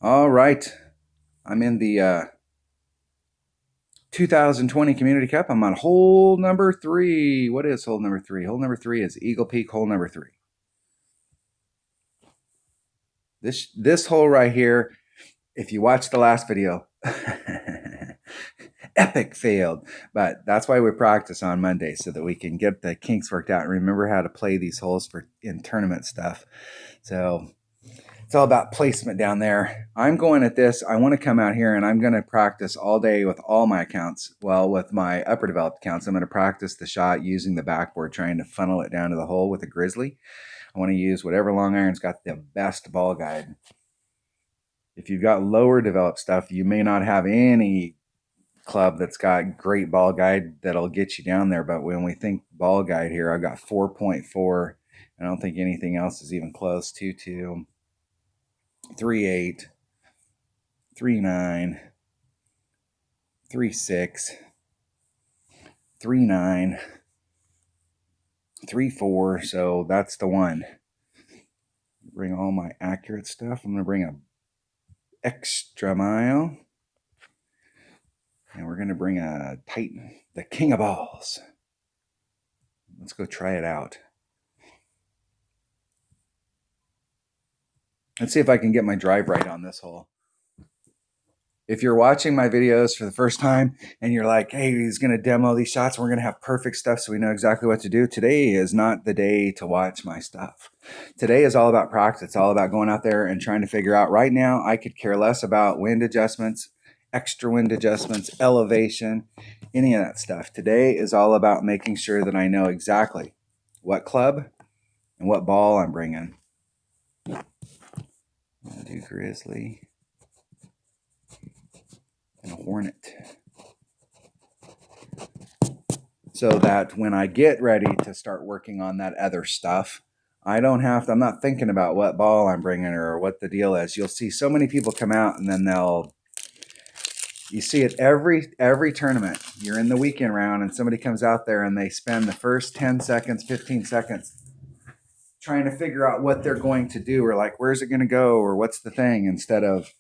All right. I'm in the 2020 Community Cup. I'm on hole number 3. What is hole number 3? Hole number 3 is Eagle Peak, hole number 3. This hole right here, if you watch the last video, epic failed. But that's why we practice on Monday, so that we can get the kinks worked out and remember how to play these holes for in tournament stuff. So it's all about placement down there. I'm going at this. I want to come out here and I'm going to practice all day with all my accounts. Well, with my upper developed accounts, I'm going to practice the shot using the backboard, trying to funnel it down to the hole with a grizzly. I want to use whatever long iron's got the best ball guide. If you've got lower developed stuff, you may not have any club that's got great ball guide that'll get you down there. But when we think ball guide here, I've got 4.4. I don't think anything else is even close. 2.2, 3.8, 3.9, 3.6, 3.9, 3.4. So that's the one. Bring all my accurate stuff. I'm going to bring a extra mile. And we're going to bring a Titan, the king of balls. Let's go try it out. Let's see if I can get my drive right on this hole. If you're watching my videos for the first time and you're like, hey, he's going to demo these shots, we're going to have perfect stuff so we know exactly what to do. Today is not the day to watch my stuff. Today is all about practice. It's all about going out there and trying to figure out. Right now, I could care less about wind adjustments, extra wind adjustments, elevation, any of that stuff. Today is all about making sure that I know exactly what club and what ball I'm bringing. I'll do Grizzly and a Hornet. So that when I get ready to start working on that other stuff, I'm not thinking about what ball I'm bringing or what the deal is. You'll see so many people come out and then you see it every tournament. You're in the weekend round and somebody comes out there and they spend the first 10 seconds, 15 seconds trying to figure out what they're going to do, or like, where's it going to go, or what's the thing, instead of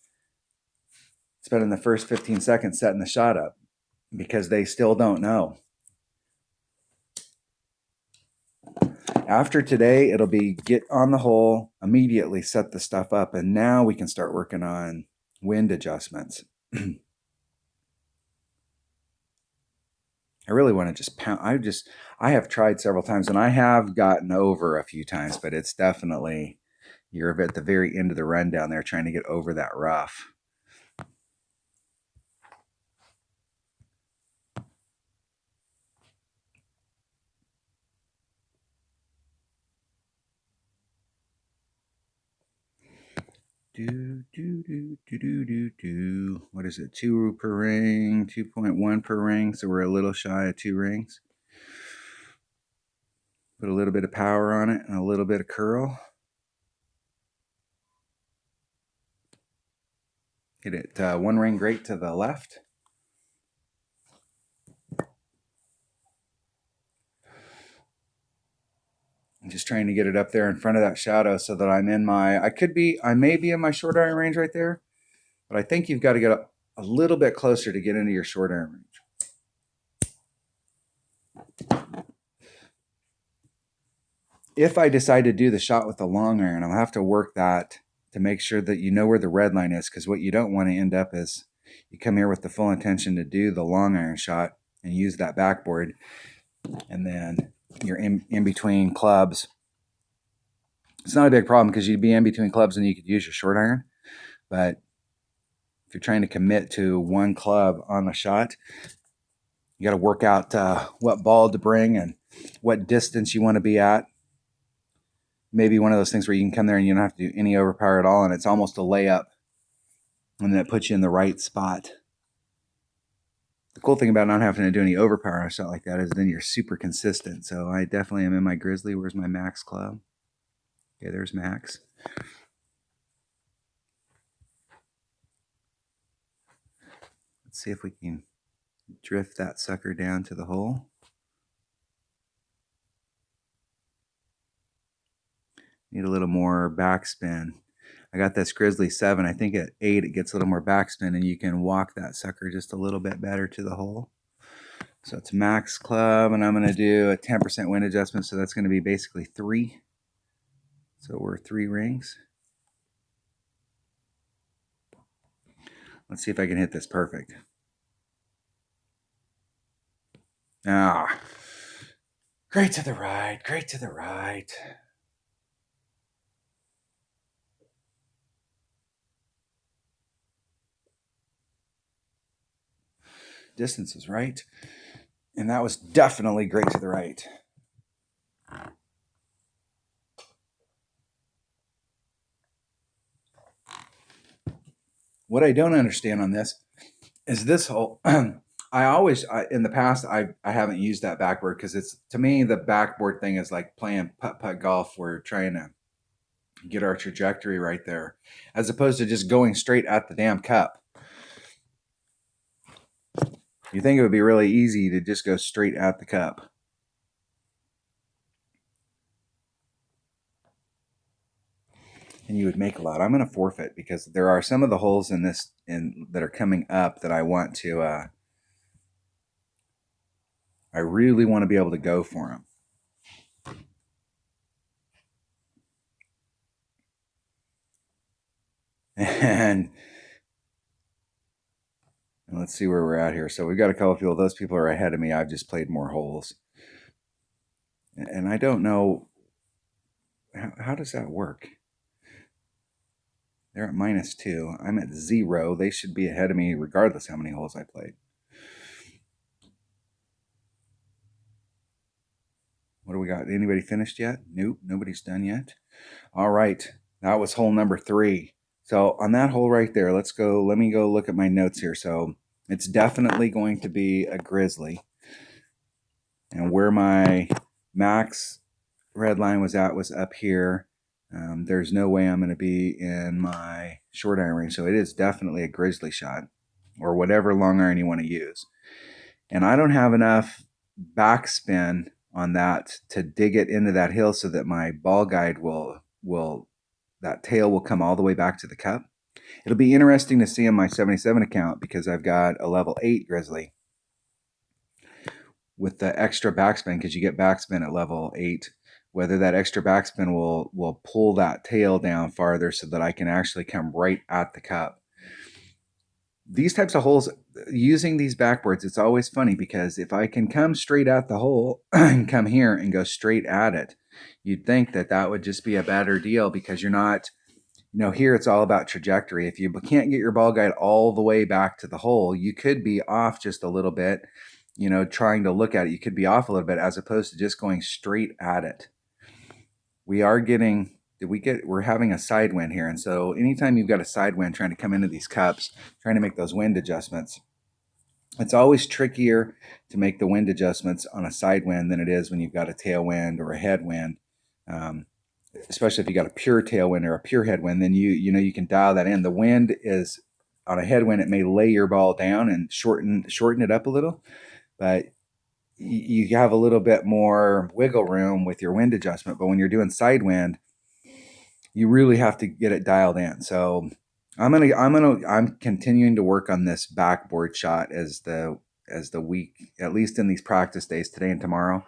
spending the first 15 seconds setting the shot up, because they still don't know. After today, it'll be get on the hole, immediately set the stuff up, and now we can start working on wind adjustments. I really want to just pound. I have tried several times and I have gotten over a few times, but it's definitely, you're at the very end of the run down there trying to get over that rough. What is it? 2 per ring, 2.1 per ring. So we're a little shy of 2 rings. Put a little bit of power on it and a little bit of curl. Hit it 1 ring great to the left. I'm just trying to get it up there in front of that shadow so that I'm in my, I may be in my short iron range right there, but I think you've got to get a little bit closer to get into your short iron range. If I decide to do the shot with the long iron, I'll have to work that to make sure that you know where the red line is, because what you don't want to end up is you come here with the full intention to do the long iron shot and use that backboard, and then you're in between clubs. It's not a big problem because you'd be in between clubs and you could use your short iron, but if you're trying to commit to one club on the shot, you got to work out what ball to bring and what distance you want to be at. Maybe one of those things where you can come there and you don't have to do any overpower at all, and it's almost a layup, and then it puts you in the right spot. The cool thing about not having to do any overpower on a shot like that is then you're super consistent. So I definitely am in my Grizzly. Where's my max club? Okay, there's max. Let's see if we can drift that sucker down to the hole. Need a little more backspin. I got this Grizzly 7. I think at 8 it gets a little more backspin, and you can walk that sucker just a little bit better to the hole. So it's max club, and I'm going to do a 10% wind adjustment, so that's going to be basically 3. So we're 3 rings. Let's see if I can hit this perfect. Ah, great to the right, great to the right. Distance was right, and that was definitely great to the right. What I don't understand on this is this hole. In the past, I haven't used that backboard because it's, to me, the backboard thing is like playing putt golf. We're trying to get our trajectory right there, as opposed to just going straight at the damn cup. You think it would be really easy to just go straight at the cup. And you would make a lot. I'm going to forfeit because there are some of the holes in this that are coming up that I want to, I really want to be able to go for them. And let's see where we're at here. So we've got a couple of people. Those people are ahead of me. I've just played more holes. And I don't know, how does that work? They're at -2. I'm at 0. They should be ahead of me regardless how many holes I played. What do we got? Anybody finished yet? Nope, nobody's done yet. All right, that was hole number 3. So on that hole right there, let me go look at my notes here. So it's definitely going to be a Grizzly. And where my max red line was at was up here. There's no way I'm going to be in my short iron range. So it is definitely a Grizzly shot, or whatever long iron you want to use. And I don't have enough backspin on that to dig it into that hill so that my ball guide that tail will come all the way back to the cup. It'll be interesting to see on my 77 account because I've got a level 8 Grizzly with the extra backspin, because you get backspin at level 8, whether that extra backspin will pull that tail down farther so that I can actually come right at the cup. These types of holes, using these backboards, it's always funny because if I can come straight at the hole and come here and go straight at it, you'd think that that would just be a better deal because you're not, here it's all about trajectory. If you can't get your ball guide all the way back to the hole, you could be off just a little bit, trying to look at it. You could be off a little bit as opposed to just going straight at it. We're having a side wind here. And so anytime you've got a side wind trying to come into these cups, trying to make those wind adjustments, it's always trickier to make the wind adjustments on a side wind than it is when you've got a tailwind or a headwind. Especially if you got a pure tailwind or a pure headwind, then you can dial that in. The wind is on a headwind, it may lay your ball down and shorten it up a little, but you have a little bit more wiggle room with your wind adjustment. But when you're doing side wind, you really have to get it dialed in. So I'm continuing to work on this backboard shot as the week, at least in these practice days, today and tomorrow.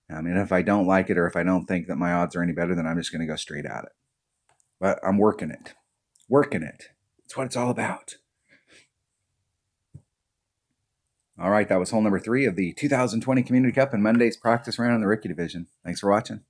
And if I don't like it, or if I don't think that my odds are any better, then I'm just going to go straight at it. But I'm working it. That's what it's all about. All right, that was hole number 3 of the 2020 Community Cup and Monday's practice round in the rookie division. Thanks for watching.